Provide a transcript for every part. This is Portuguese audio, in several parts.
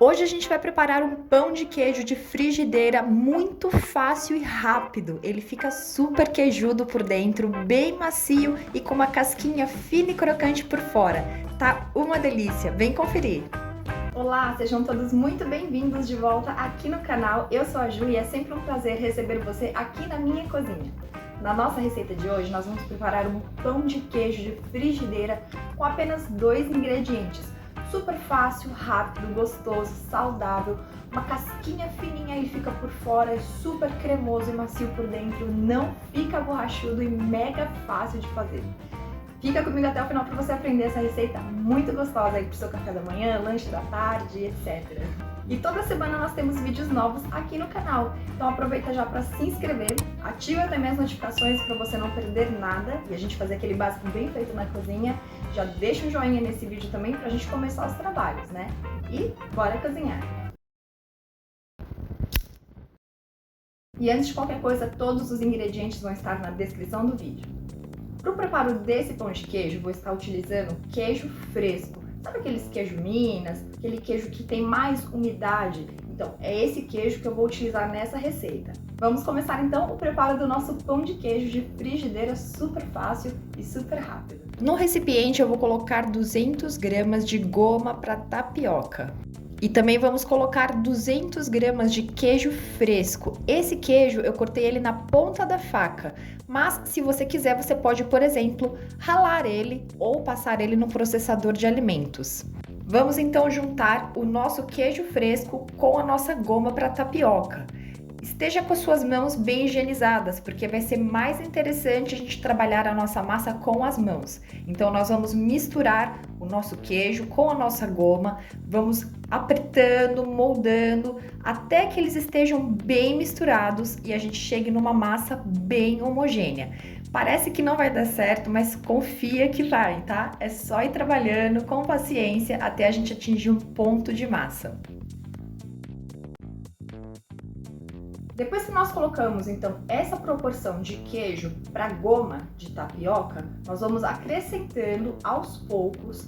Hoje a gente vai preparar um pão de queijo de frigideira muito fácil e rápido. Ele fica super queijudo por dentro, bem macio e com uma casquinha fina e crocante por fora. Tá uma delícia, vem conferir! Olá, sejam todos muito bem-vindos de volta aqui no canal. Eu sou a Ju e é sempre um prazer receber você aqui na minha cozinha. Na nossa receita de hoje, nós vamos preparar um pão de queijo de frigideira com apenas 2 ingredientes. Super fácil, rápido, gostoso, saudável, uma casquinha fininha e fica por fora, é super cremoso e macio por dentro, não fica borrachudo e mega fácil de fazer. Fica comigo até o final para você aprender essa receita muito gostosa aí pro seu café da manhã, lanche da tarde, etc. E toda semana nós temos vídeos novos aqui no canal, então aproveita já para se inscrever, ativa também as notificações para você não perder nada e a gente fazer aquele básico bem feito na cozinha. Já deixa um joinha nesse vídeo também para a gente começar os trabalhos, né? E bora cozinhar! E antes de qualquer coisa, todos os ingredientes vão estar na descrição do vídeo. Para o preparo desse pão de queijo, vou estar utilizando queijo fresco. Sabe aqueles queijo Minas? Aquele queijo que tem mais umidade? Então, é esse queijo que eu vou utilizar nessa receita. Vamos começar então o preparo do nosso pão de queijo de frigideira super fácil e super rápido. No recipiente eu vou colocar 200 gramas de goma para tapioca. E também vamos colocar 200 gramas de queijo fresco. Esse queijo eu cortei ele na ponta da faca, mas se você quiser você pode, por exemplo, ralar ele ou passar ele no processador de alimentos. Vamos então juntar o nosso queijo fresco com a nossa goma para tapioca. Esteja com as suas mãos bem higienizadas, porque vai ser mais interessante a gente trabalhar a nossa massa com as mãos. Então, nós vamos misturar o nosso queijo com a nossa goma, vamos apertando, moldando, até que eles estejam bem misturados e a gente chegue numa massa bem homogênea. Parece que não vai dar certo, mas confia que vai, tá? É só ir trabalhando com paciência até a gente atingir um ponto de massa. Depois que nós colocamos, então, essa proporção de queijo para goma de tapioca, nós vamos acrescentando aos poucos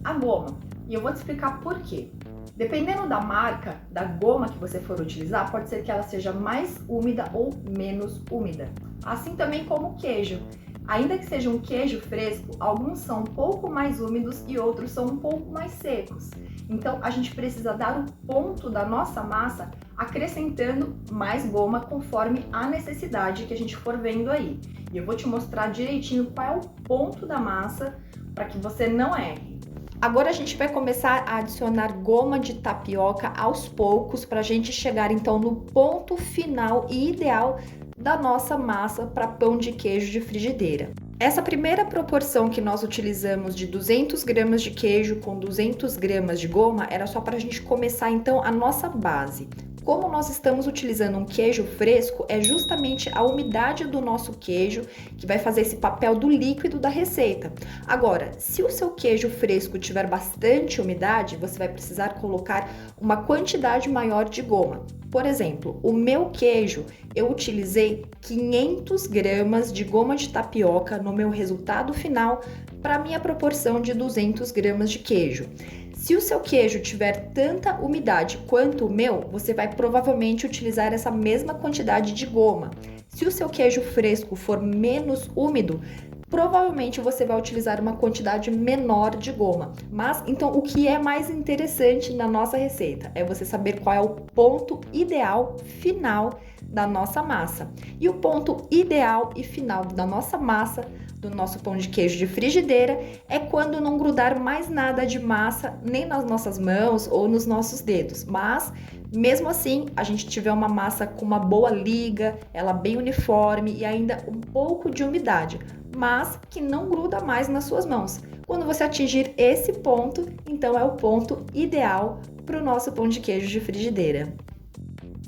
a goma. E eu vou te explicar por quê. Dependendo da marca da goma que você for utilizar, pode ser que ela seja mais úmida ou menos úmida. Assim também como o queijo. Ainda que seja um queijo fresco, alguns são um pouco mais úmidos e outros são um pouco mais secos. Então, a gente precisa dar o ponto da nossa massa acrescentando mais goma conforme a necessidade que a gente for vendo aí. E eu vou te mostrar direitinho qual é o ponto da massa para que você não erre. Agora a gente vai começar a adicionar goma de tapioca aos poucos para a gente chegar então no ponto final e ideal da nossa massa para pão de queijo de frigideira. Essa primeira proporção que nós utilizamos de 200 gramas de queijo com 200 gramas de goma era só para a gente começar então a nossa base. Como nós estamos utilizando um queijo fresco, é justamente a umidade do nosso queijo que vai fazer esse papel do líquido da receita. Agora, se o seu queijo fresco tiver bastante umidade, você vai precisar colocar uma quantidade maior de goma. Por exemplo, o meu queijo, eu utilizei 500 gramas de goma de tapioca no meu resultado final para minha proporção de 200 gramas de queijo. Se o seu queijo tiver tanta umidade quanto o meu, você vai provavelmente utilizar essa mesma quantidade de goma. Se o seu queijo fresco for menos úmido, provavelmente você vai utilizar uma quantidade menor de goma. Mas, então, o que é mais interessante na nossa receita é você saber qual é o ponto ideal final da nossa massa. E o ponto ideal e final da nossa massa, do nosso pão de queijo de frigideira, é quando não grudar mais nada de massa nem nas nossas mãos ou nos nossos dedos. Mas, mesmo assim, a gente tiver uma massa com uma boa liga, ela bem uniforme e ainda um pouco de umidade, mas que não gruda mais nas suas mãos. Quando você atingir esse ponto, então é o ponto ideal para o nosso pão de queijo de frigideira.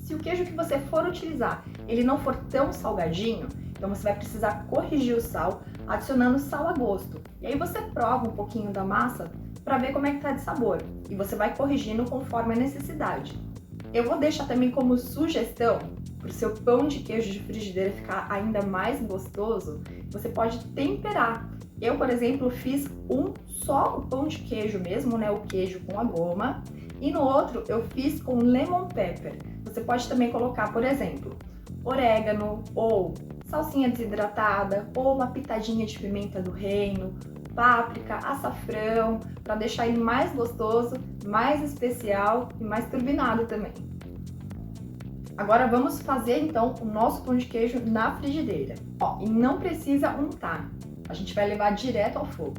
Se o queijo que você for utilizar, ele não for tão salgadinho, então você vai precisar corrigir o sal, adicionando sal a gosto. E aí você prova um pouquinho da massa para ver como é que tá de sabor. E você vai corrigindo conforme a necessidade. Eu vou deixar também como sugestão, para o seu pão de queijo de frigideira ficar ainda mais gostoso, você pode temperar. Eu, por exemplo, fiz só o pão de queijo mesmo, né? O queijo com a goma. E no outro eu fiz com lemon pepper. Você pode também colocar, por exemplo, orégano ou salsinha desidratada ou uma pitadinha de pimenta do reino, páprica, açafrão, para deixar ele mais gostoso, mais especial e mais turbinado também. Agora vamos fazer então o nosso pão de queijo na frigideira. E não precisa untar, a gente vai levar direto ao fogo.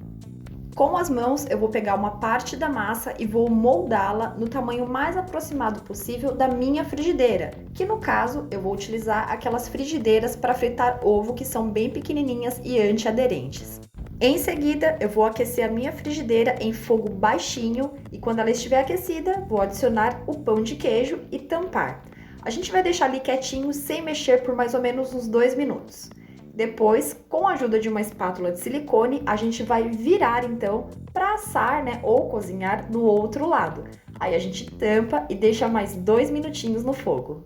Com as mãos, eu vou pegar uma parte da massa e vou moldá-la no tamanho mais aproximado possível da minha frigideira, que no caso eu vou utilizar aquelas frigideiras para fritar ovo que são bem pequenininhas e antiaderentes. Em seguida, eu vou aquecer a minha frigideira em fogo baixinho e quando ela estiver aquecida, vou adicionar o pão de queijo e tampar. A gente vai deixar ali quietinho, sem mexer por mais ou menos uns 2 minutos. Depois, com a ajuda de uma espátula de silicone, a gente vai virar então para assar, ou cozinhar do outro lado. Aí a gente tampa e deixa mais 2 minutinhos no fogo.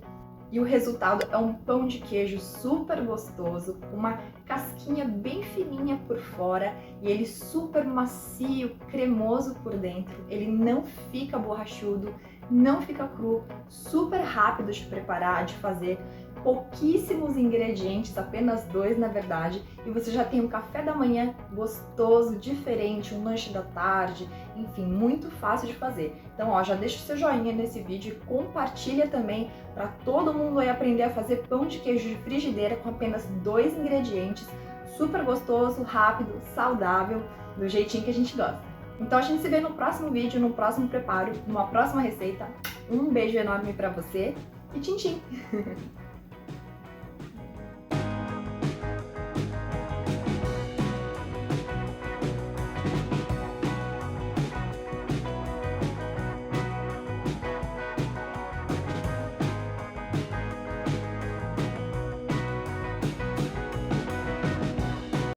E o resultado é um pão de queijo super gostoso, uma casquinha bem fininha por fora e ele super macio, cremoso por dentro. Ele não fica borrachudo, não fica cru, super rápido de preparar, de fazer. Pouquíssimos ingredientes, apenas 2 na verdade, e você já tem um café da manhã gostoso, diferente, um lanche da tarde, enfim, muito fácil de fazer. Então, já deixa o seu joinha nesse vídeo e compartilha também para todo mundo aí aprender a fazer pão de queijo de frigideira com apenas 2 ingredientes, super gostoso, rápido, saudável, do jeitinho que a gente gosta. Então a gente se vê no próximo vídeo, no próximo preparo, numa próxima receita. Um beijo enorme para você e tchim tchim!